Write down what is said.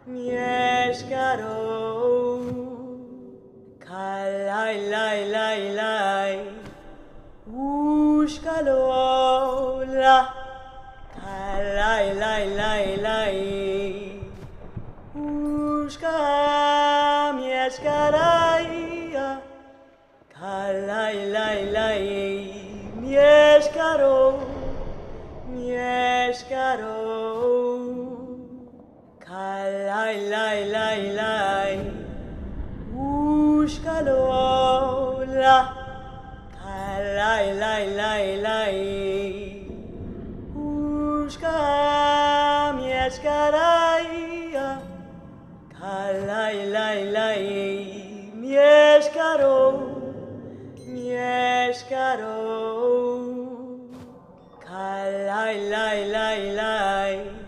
mieszkaro, kalaj, laj, laj, laj, łóżkalola, kalaj, laj, laj, laj, łóżka mieszkaraja, kalaj, laj, laj, mieszkaro, mieszkaro. Kalaj, laj, laj, laj, łóżkalola, kalaj, laj, laj, laj, łóżka mieszkaraja, kalaj, laj, laj, mieszkaro, mieszkaro, kalaj, laj, laj, laj.